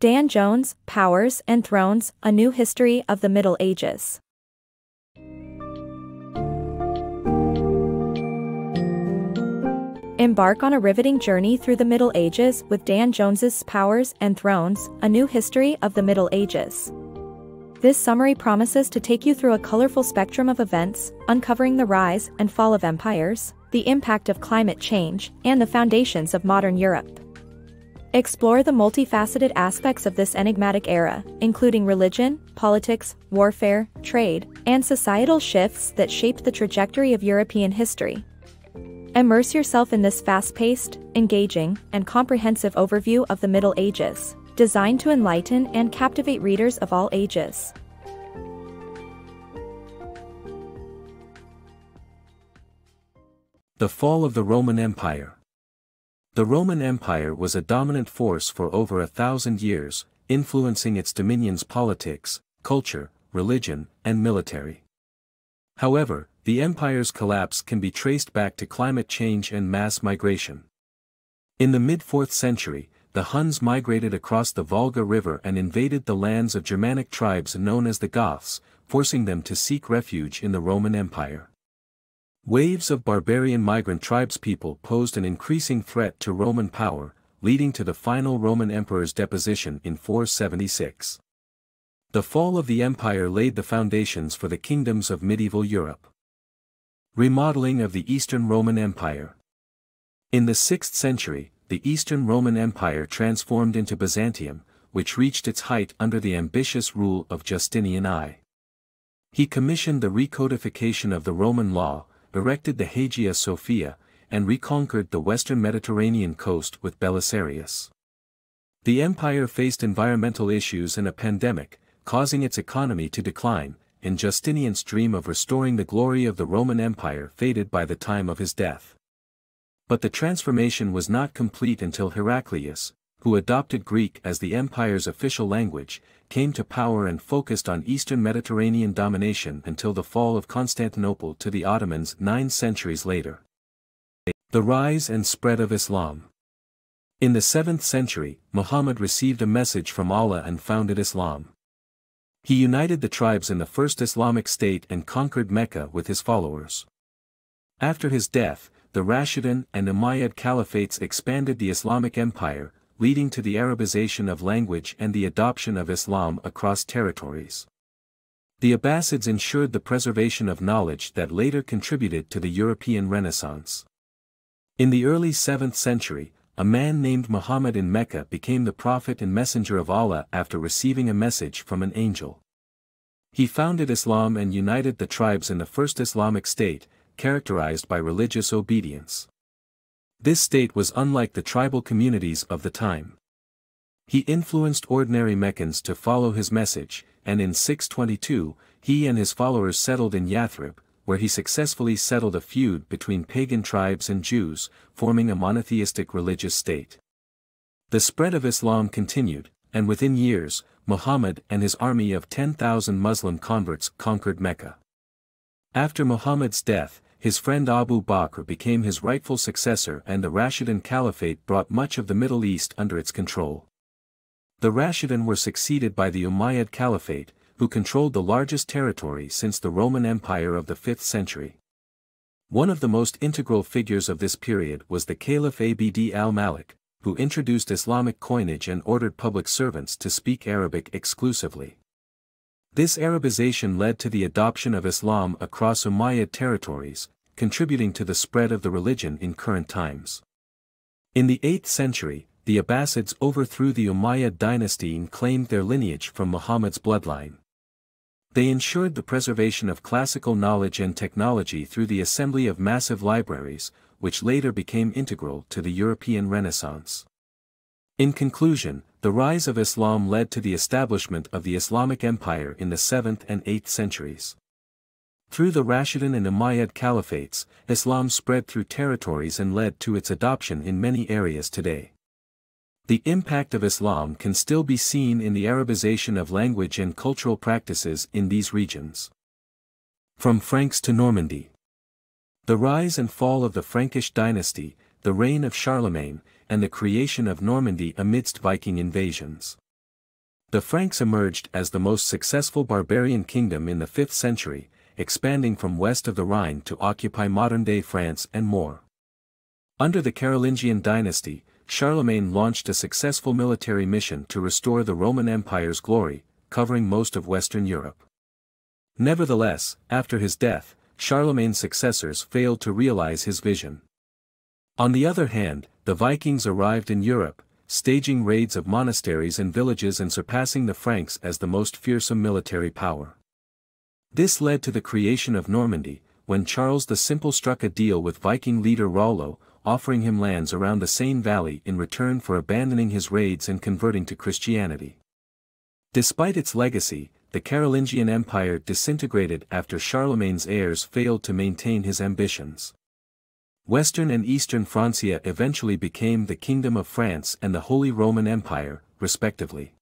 Dan Jones, Powers and Thrones, A New History of the Middle Ages. Embark on a riveting journey through the Middle Ages with Dan Jones's Powers and Thrones, A New History of the Middle Ages. This summary promises to take you through a colorful spectrum of events, uncovering the rise and fall of empires, the impact of climate change, and the foundations of modern Europe. Explore the multifaceted aspects of this enigmatic era, including religion, politics, warfare, trade, and societal shifts that shaped the trajectory of European history. Immerse yourself in this fast-paced, engaging, and comprehensive overview of the Middle Ages, designed to enlighten and captivate readers of all ages. The fall of the Roman Empire. The Roman Empire was a dominant force for over 1,000 years, influencing its dominions' politics, culture, religion, and military. However, the empire's collapse can be traced back to climate change and mass migration. In the mid-4th century, the Huns migrated across the Volga River and invaded the lands of Germanic tribes known as the Goths, forcing them to seek refuge in the Roman Empire. Waves of barbarian migrant tribespeople posed an increasing threat to Roman power, leading to the final Roman emperor's deposition in 476. The fall of the empire laid the foundations for the kingdoms of medieval Europe. Remodeling of the Eastern Roman Empire. In the 6th century, the Eastern Roman Empire transformed into Byzantium, which reached its height under the ambitious rule of Justinian I. He commissioned the recodification of the Roman law, erected the Hagia Sophia, and reconquered the western Mediterranean coast with Belisarius. The empire faced environmental issues and a pandemic, causing its economy to decline, and Justinian's dream of restoring the glory of the Roman Empire faded by the time of his death. But the transformation was not complete until Heraclius, who adopted Greek as the empire's official language, came to power and focused on Eastern Mediterranean domination until the fall of Constantinople to the Ottomans 9 centuries later. The rise and spread of Islam. In the 7th century, Muhammad received a message from Allah and founded Islam. He united the tribes in the first Islamic state and conquered Mecca with his followers. After his death, the Rashidun and Umayyad caliphates expanded the Islamic empire, leading to the Arabization of language and the adoption of Islam across territories. The Abbasids ensured the preservation of knowledge that later contributed to the European Renaissance. In the early 7th century, a man named Muhammad in Mecca became the prophet and messenger of Allah after receiving a message from an angel. He founded Islam and united the tribes in the first Islamic state, characterized by religious obedience. This state was unlike the tribal communities of the time. He influenced ordinary Meccans to follow his message, and in 622, he and his followers settled in Yathrib, where he successfully settled a feud between pagan tribes and Jews, forming a monotheistic religious state. The spread of Islam continued, and within years, Muhammad and his army of 10,000 Muslim converts conquered Mecca. After Muhammad's death, his friend Abu Bakr became his rightful successor and the Rashidun Caliphate brought much of the Middle East under its control. The Rashidun were succeeded by the Umayyad Caliphate, who controlled the largest territory since the Roman Empire of the 5th century. One of the most integral figures of this period was the Caliph Abd al-Malik, who introduced Islamic coinage and ordered public servants to speak Arabic exclusively. This Arabization led to the adoption of Islam across Umayyad territories, contributing to the spread of the religion in current times. In the 8th century, the Abbasids overthrew the Umayyad dynasty and claimed their lineage from Muhammad's bloodline. They ensured the preservation of classical knowledge and technology through the assembly of massive libraries, which later became integral to the European Renaissance. In conclusion, the rise of Islam led to the establishment of the Islamic Empire in the 7th and 8th centuries. Through the Rashidun and Umayyad caliphates, Islam spread through territories and led to its adoption in many areas today. The impact of Islam can still be seen in the Arabization of language and cultural practices in these regions. From Franks to Normandy. The rise and fall of the Frankish dynasty, the reign of Charlemagne, and the creation of Normandy amidst Viking invasions. The Franks emerged as the most successful barbarian kingdom in the 5th century, expanding from west of the Rhine to occupy modern-day France and more. Under the Carolingian dynasty, Charlemagne launched a successful military mission to restore the Roman Empire's glory, covering most of Western Europe. Nevertheless, after his death, Charlemagne's successors failed to realize his vision. On the other hand, the Vikings arrived in Europe, staging raids of monasteries and villages and surpassing the Franks as the most fearsome military power. This led to the creation of Normandy, when Charles the Simple struck a deal with Viking leader Rollo, offering him lands around the Seine Valley in return for abandoning his raids and converting to Christianity. Despite its legacy, the Carolingian Empire disintegrated after Charlemagne's heirs failed to maintain his ambitions. Western and Eastern Francia eventually became the Kingdom of France and the Holy Roman Empire, respectively.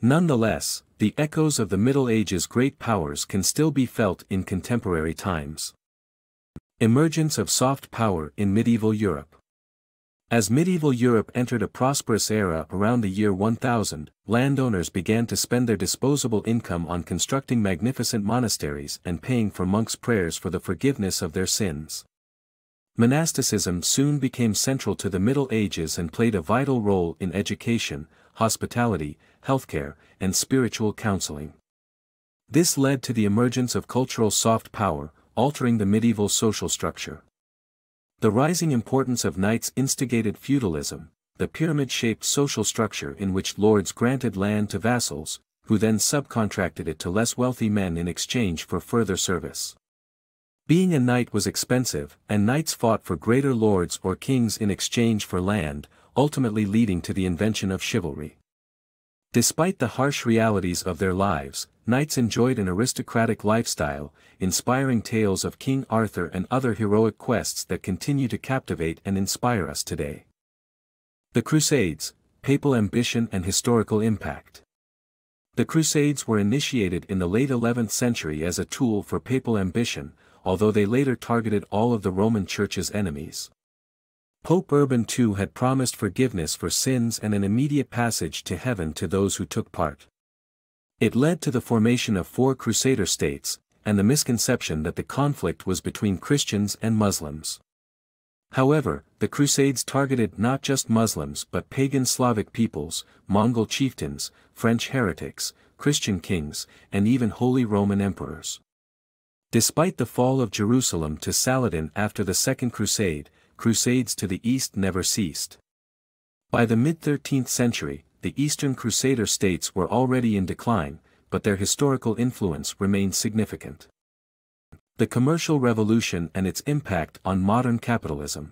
Nonetheless, the echoes of the Middle Ages' great powers can still be felt in contemporary times. Emergence of soft power in medieval Europe. As medieval Europe entered a prosperous era around the year 1000, landowners began to spend their disposable income on constructing magnificent monasteries and paying for monks' prayers for the forgiveness of their sins. Monasticism soon became central to the Middle Ages and played a vital role in education, hospitality, healthcare, and spiritual counseling. This led to the emergence of cultural soft power, altering the medieval social structure. The rising importance of knights instigated feudalism, the pyramid-shaped social structure in which lords granted land to vassals, who then subcontracted it to less wealthy men in exchange for further service. Being a knight was expensive, and knights fought for greater lords or kings in exchange for land, ultimately leading to the invention of chivalry. Despite the harsh realities of their lives, knights enjoyed an aristocratic lifestyle, inspiring tales of King Arthur and other heroic quests that continue to captivate and inspire us today. The Crusades, papal ambition and historical impact. The Crusades were initiated in the late 11th century as a tool for papal ambition, although they later targeted all of the Roman Church's enemies. Pope Urban II had promised forgiveness for sins and an immediate passage to heaven to those who took part. It led to the formation of 4 Crusader states, and the misconception that the conflict was between Christians and Muslims. However, the Crusades targeted not just Muslims but pagan Slavic peoples, Mongol chieftains, French heretics, Christian kings, and even Holy Roman emperors. Despite the fall of Jerusalem to Saladin after the Second Crusade, crusades to the east never ceased. By the mid-13th century, the Eastern Crusader states were already in decline, but their historical influence remained significant. The Commercial Revolution and its impact on modern capitalism.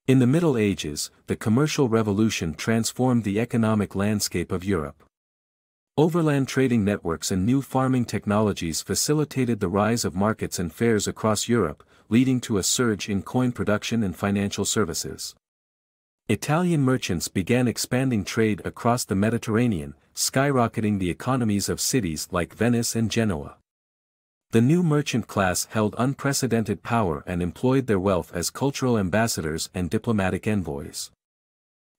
In the Middle Ages, the Commercial Revolution transformed the economic landscape of Europe. Overland trading networks and new farming technologies facilitated the rise of markets and fairs across Europe, leading to a surge in coin production and financial services. Italian merchants began expanding trade across the Mediterranean, skyrocketing the economies of cities like Venice and Genoa. The new merchant class held unprecedented power and employed their wealth as cultural ambassadors and diplomatic envoys.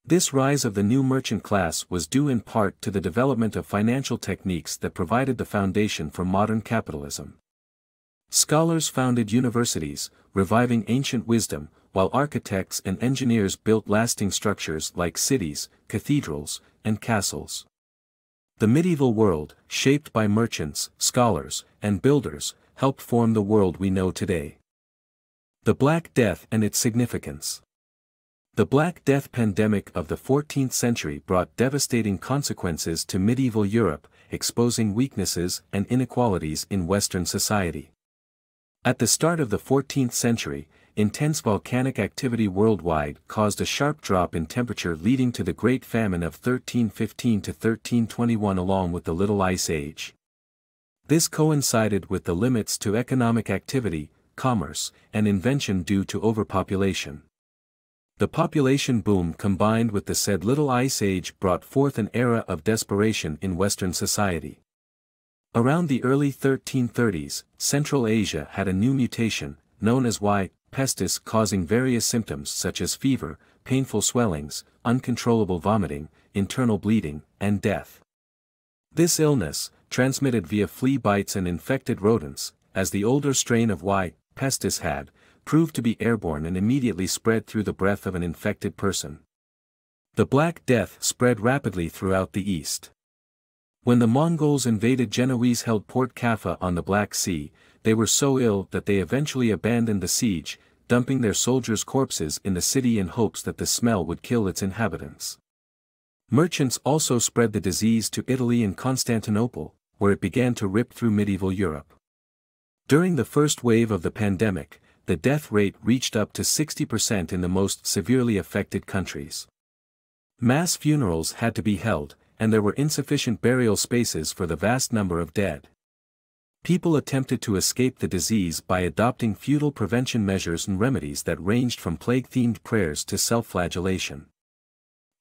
This rise of the new merchant class was due in part to the development of financial techniques that provided the foundation for modern capitalism. Scholars founded universities, reviving ancient wisdom, while architects and engineers built lasting structures like cities, cathedrals, and castles. The medieval world, shaped by merchants, scholars, and builders, helped form the world we know today. The Black Death and its significance. The Black Death pandemic of the 14th century brought devastating consequences to medieval Europe, exposing weaknesses and inequalities in Western society. At the start of the 14th century, intense volcanic activity worldwide caused a sharp drop in temperature leading to the Great Famine of 1315 to 1321 along with the Little Ice Age. This coincided with the limits to economic activity, commerce, and invention due to overpopulation. The population boom combined with the said Little Ice Age brought forth an era of desperation in Western society. Around the early 1330s, Central Asia had a new mutation, known as Y. pestis, causing various symptoms such as fever, painful swellings, uncontrollable vomiting, internal bleeding, and death. This illness, transmitted via flea bites and infected rodents, as the older strain of Y. pestis had, proved to be airborne and immediately spread through the breath of an infected person. The Black Death spread rapidly throughout the east. When the Mongols invaded Genoese-held Port Kaffa on the Black Sea, they were so ill that they eventually abandoned the siege, dumping their soldiers' corpses in the city in hopes that the smell would kill its inhabitants. Merchants also spread the disease to Italy and Constantinople, where it began to rip through medieval Europe. During the first wave of the pandemic, the death rate reached up to 60% in the most severely affected countries. Mass funerals had to be held, and there were insufficient burial spaces for the vast number of dead. People attempted to escape the disease by adopting futile prevention measures and remedies that ranged from plague-themed prayers to self-flagellation.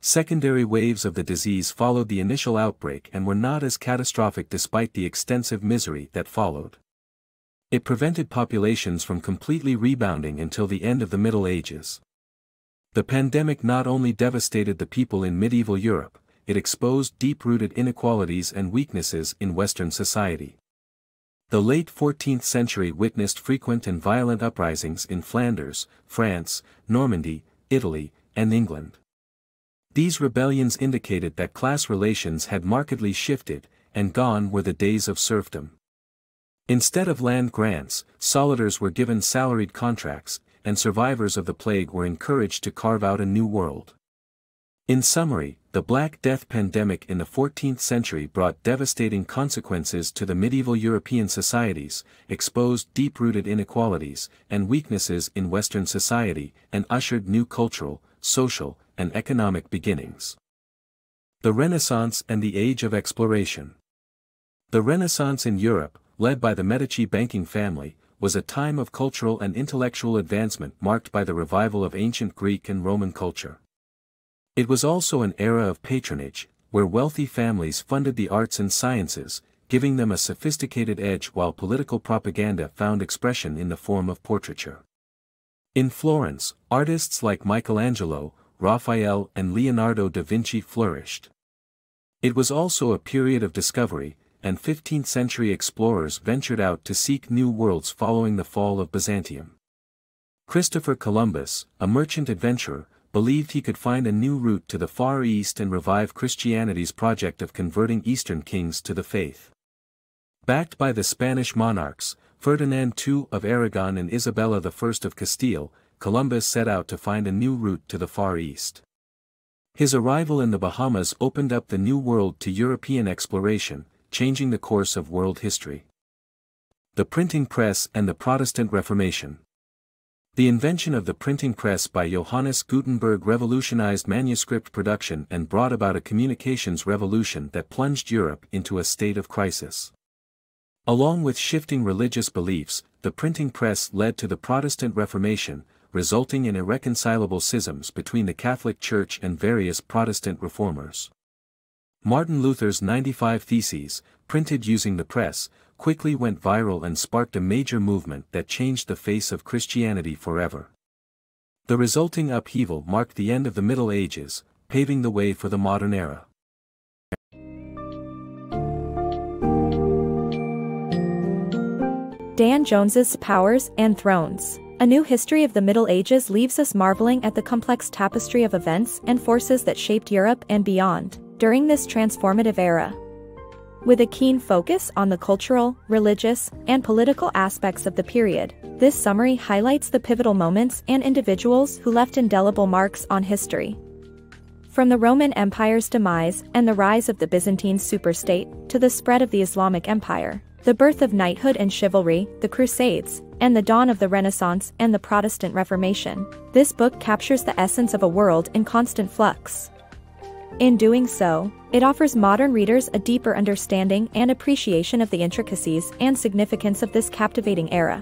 Secondary waves of the disease followed the initial outbreak and were not as catastrophic despite the extensive misery that followed. It prevented populations from completely rebounding until the end of the Middle Ages. The pandemic not only devastated the people in medieval Europe, it exposed deep-rooted inequalities and weaknesses in Western society. The late 14th century witnessed frequent and violent uprisings in Flanders, France, Normandy, Italy, and England. These rebellions indicated that class relations had markedly shifted, and gone were the days of serfdom. Instead of land grants, solidars were given salaried contracts, and survivors of the plague were encouraged to carve out a new world. In summary, the Black Death pandemic in the 14th century brought devastating consequences to the medieval European societies, exposed deep-rooted inequalities and weaknesses in Western society, and ushered new cultural, social, and economic beginnings. The Renaissance and the Age of Exploration. The Renaissance in Europe, led by the Medici banking family, was a time of cultural and intellectual advancement marked by the revival of ancient Greek and Roman culture. It was also an era of patronage, where wealthy families funded the arts and sciences, giving them a sophisticated edge while political propaganda found expression in the form of portraiture. In Florence, artists like Michelangelo, Raphael and Leonardo da Vinci flourished. It was also a period of discovery, and 15th-century explorers ventured out to seek new worlds following the fall of Byzantium. Christopher Columbus, a merchant adventurer, believed he could find a new route to the Far East and revive Christianity's project of converting Eastern kings to the faith. Backed by the Spanish monarchs, Ferdinand II of Aragon and Isabella I of Castile, Columbus set out to find a new route to the Far East. His arrival in the Bahamas opened up the New World to European exploration, changing the course of world history. The printing press and the Protestant Reformation. The invention of the printing press by Johannes Gutenberg revolutionized manuscript production and brought about a communications revolution that plunged Europe into a state of crisis. Along with shifting religious beliefs, the printing press led to the Protestant Reformation, resulting in irreconcilable schisms between the Catholic Church and various Protestant reformers. Martin Luther's 95 Theses, printed using the press, quickly went viral and sparked a major movement that changed the face of Christianity forever. The resulting upheaval marked the end of the Middle Ages, paving the way for the modern era. Dan Jones's Powers and Thrones. A New History of the Middle Ages leaves us marveling at the complex tapestry of events and forces that shaped Europe and beyond during this transformative era. With a keen focus on the cultural, religious, and political aspects of the period, this summary highlights the pivotal moments and individuals who left indelible marks on history. From the Roman Empire's demise and the rise of the Byzantine superstate to the spread of the Islamic Empire, the birth of knighthood and chivalry, the Crusades, and the dawn of the Renaissance and the Protestant Reformation, this book captures the essence of a world in constant flux. In doing so, it offers modern readers a deeper understanding and appreciation of the intricacies and significance of this captivating era.